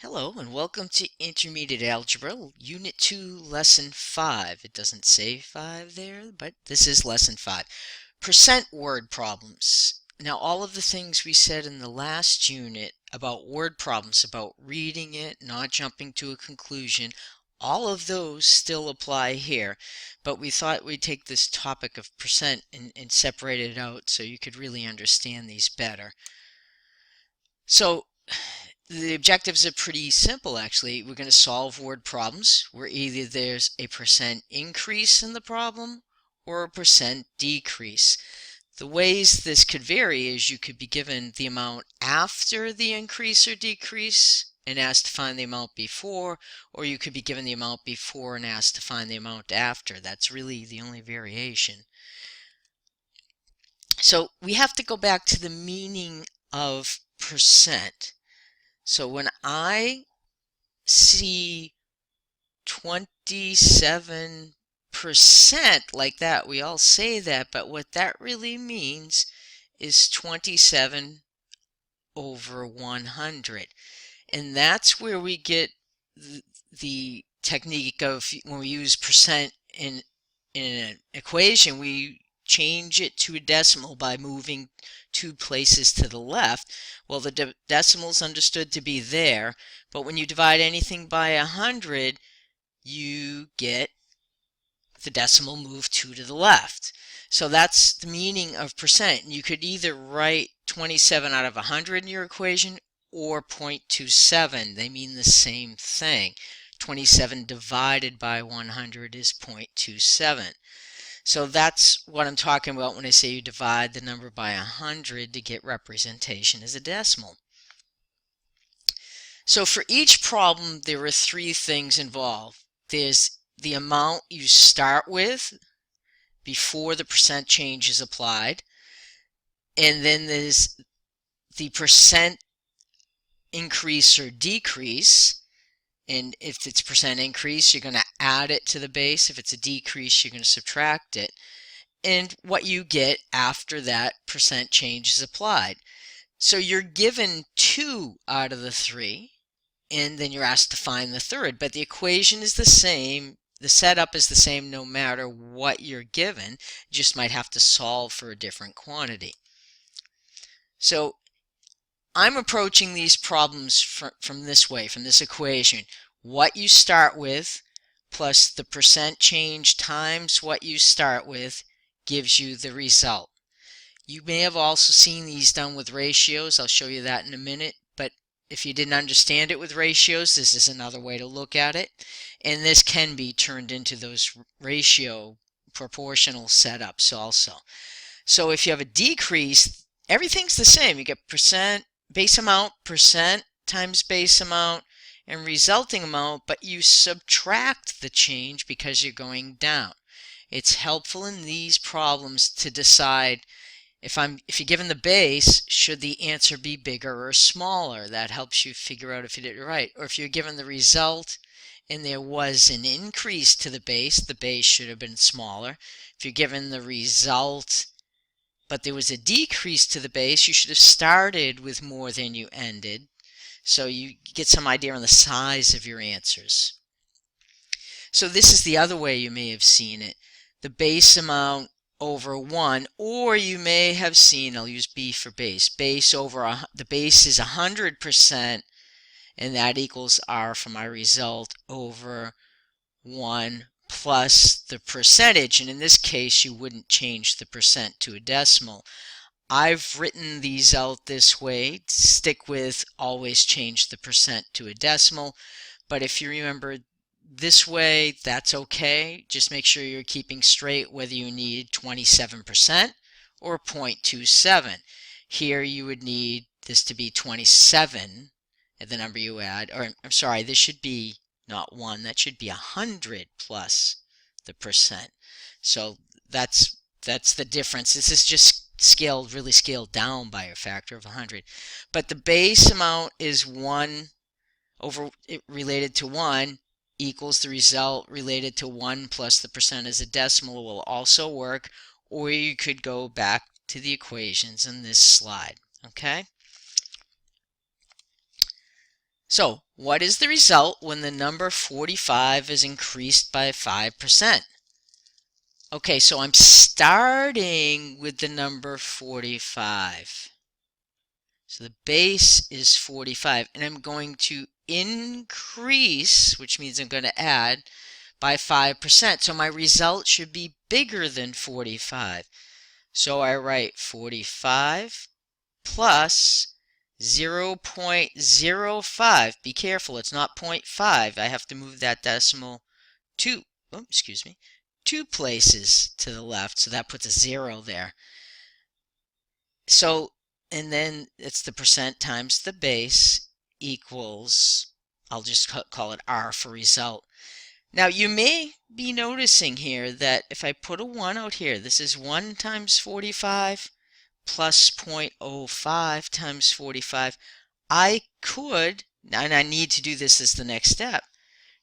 Hello and welcome to Intermediate Algebra, Unit 2, Lesson 5. It doesn't say 5 there, but this is Lesson 5. Percent word problems. Now all of the things we said in the last unit about word problems, about reading it, not jumping to a conclusion, all of those still apply here, but we thought we'd take this topic of percent and separate it out so you could really understand these better. So the objectives are pretty simple, actually. We're going to solve word problems where either there's a percent increase in the problem or a percent decrease. The ways this could vary is you could be given the amount after the increase or decrease and asked to find the amount before, or you could be given the amount before and asked to find the amount after. That's really the only variation. So we have to go back to the meaning of percent. So when I see 27% like that, we all say that, but what that really means is 27 over 100. And that's where we get the technique of when we use percent in an equation, we change it to a decimal by moving 2 places to the left. Well, the decimal is understood to be there, but when you divide anything by 100, you get the decimal moved 2 to the left. So that's the meaning of percent. You could either write 27 out of 100 in your equation or 0.27. They mean the same thing. 27 divided by 100 is 0.27. So that's what I'm talking about when I say you divide the number by 100 to get representation as a decimal. So for each problem, there are 3 things involved. There's the amount you start with before the percent change is applied, and then there's the percent increase or decrease. And if it's percent increase, you're going to add it to the base. If it's a decrease, you're going to subtract it. And what you get after that percent change is applied. So you're given 2 out of the 3, and then you're asked to find the third. But the equation is the same. The setup is the same no matter what you're given. You just might have to solve for a different quantity. So I'm approaching these problems from this way, from this equation. What you start with plus the percent change times what you start with gives you the result. You may have also seen these done with ratios. I'll show you that in a minute. But if you didn't understand it with ratios, this is another way to look at it. And this can be turned into those ratio proportional setups also. So if you have a decrease, everything's the same. You get percent, base amount, percent times base amount, and resulting amount, but you subtract the change because you're going down. It's helpful in these problems to decide if you're given the base, should the answer be bigger or smaller? That helps you figure out if you did it right. Or if you're given the result and there was an increase to the base should have been smaller. If you're given the result but there was a decrease to the base, you should have started with more than you ended. So you get some idea on the size of your answers. So this is the other way you may have seen it. The base amount over 1, or you may have seen, I'll use B for base, base over, the base is 100%, and that equals R for my result over 1 plus the percentage, and in this case you wouldn't change the percent to a decimal. I've written these out this way. Stick with always change the percent to a decimal, but if you remember this way, that's okay. Just make sure you're keeping straight whether you need 27% or 0.27. Here you would need this to be 27 at the number you add, or I'm sorry, this should be not 1, that should be 100 plus the percent. So that's the difference. This is just really scaled down by a factor of 100. But the base amount is 1 over it related to 1 equals the result related to 1 plus the percent as a decimal will also work, or you could go back to the equations in this slide. Okay? So, what is the result when the number 45 is increased by 5%? Okay, so I'm starting with the number 45. So the base is 45, and I'm going to increase, which means I'm going to add, by 5%. So my result should be bigger than 45. So I write 45 plus 0.05. Be careful, it's not 0.5. I have to move that decimal two places to the left, so that puts a 0 there. So, and then it's the percent times the base equals, I'll just call it R for result. Now you may be noticing here that if I put a 1 out here, this is 1 times 45 plus 0.05 times 45. I could, and I need to do this as the next step,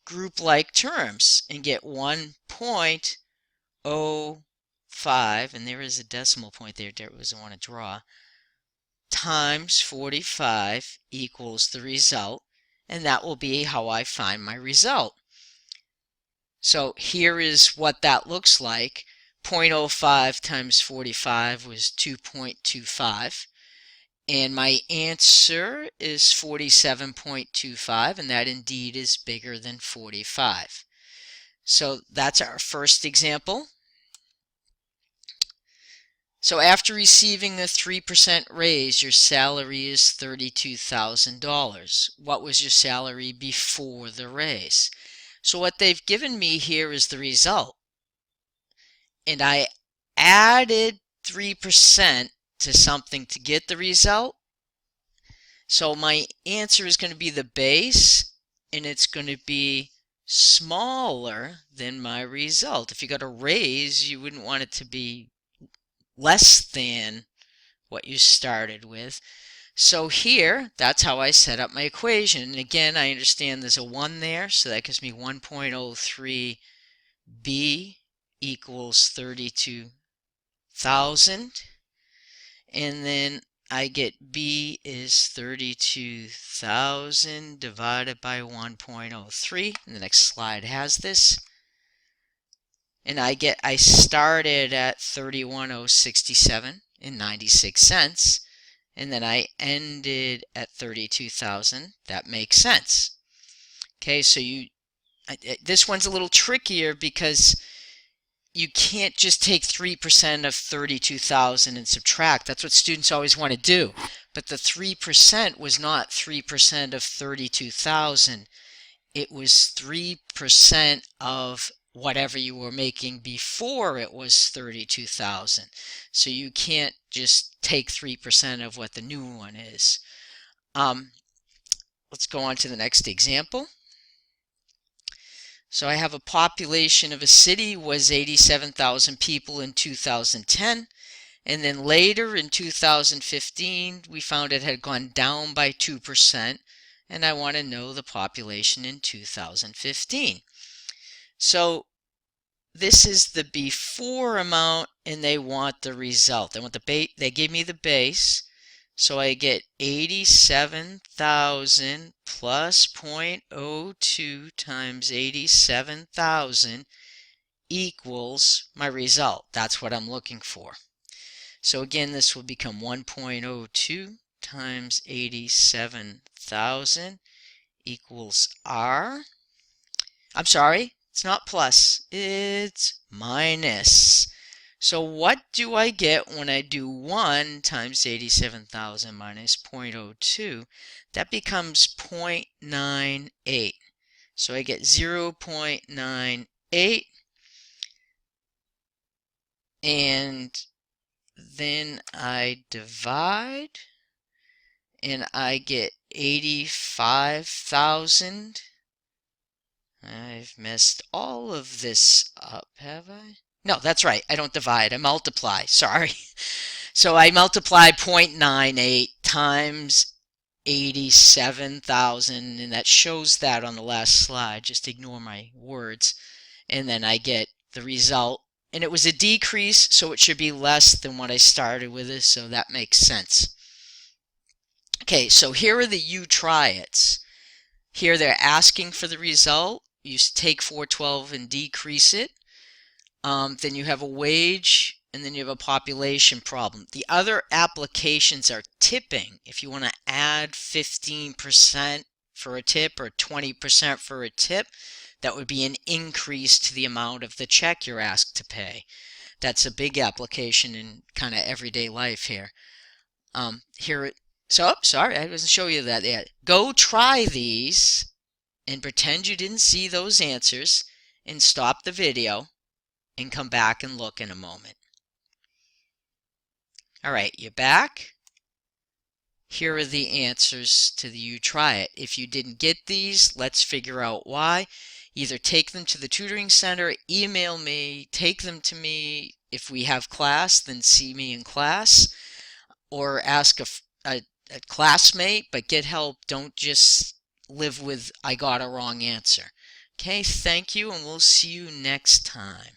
group like terms and get 1.05, and there is a decimal point there, I want to draw, times 45 equals the result, and that will be how I find my result. So here is what that looks like. 0.05 times 45 was 2.25, and my answer is 47.25, and that indeed is bigger than 45. So that's our first example. So after receiving a 3% raise, your salary is $32,000. What was your salary before the raise? So what they've given me here is the result. And I added 3% to something to get the result. So my answer is going to be the base, and it's going to be smaller than my result. If you got a raise, you wouldn't want it to be less than what you started with. So here, that's how I set up my equation. And again, I understand there's a 1 there, so that gives me 1.03 B equals 32,000. And then I get B is 32,000 divided by 1.03. And the next slide has this. And I started at 31,067 and 96 cents. And then I ended at 32,000. That makes sense. Okay, so this one's a little trickier because you can't just take 3% of 32,000 and subtract. That's what students always want to do. But the 3% was not 3% of 32,000. It was 3% of whatever you were making before it was 32,000. So you can't just take 3% of what the new one is. Let's go on to the next example. So I have a population of a city was 87,000 people in 2010, and then later in 2015 we found it had gone down by 2%, and I want to know the population in 2015. So this is the before amount, and they want the result. They give me the base, so I get 87,000 plus 0.02 times 87,000 equals my result. That's what I'm looking for. So again, this will become 1.02 times 87,000 equals R. I'm sorry, it's not plus, it's minus. So what do I get when I do 1 times 87,000 minus 0.02? That becomes 0.98. So I get 0.98, and then I divide, and I get 85,000. I've messed all of this up, have I? No, that's right. I don't divide. I multiply. Sorry. So I multiply 0.98 times 87,000, and that shows that on the last slide. Just ignore my words. And then I get the result. And it was a decrease, so it should be less than what I started with, so that makes sense. Okay, so here are the you try it's. Here they're asking for the result. You take 412 and decrease it. Then you have a wage, and then you have a population problem. The other applications are tipping. If you want to add 15% for a tip or 20% for a tip, that would be an increase to the amount of the check you're asked to pay. That's a big application in kind of everyday life here. Sorry, I wasn't showing you that yet. Go try these and pretend you didn't see those answers and stop the video and come back and look in a moment. All right, you're back. Here are the answers to the you try it. If you didn't get these, let's figure out why. Either take them to the tutoring center, email me, take them to me. If we have class, then see me in class, or ask a classmate, but get help. Don't just live with I got a wrong answer. Okay, thank you, and we'll see you next time.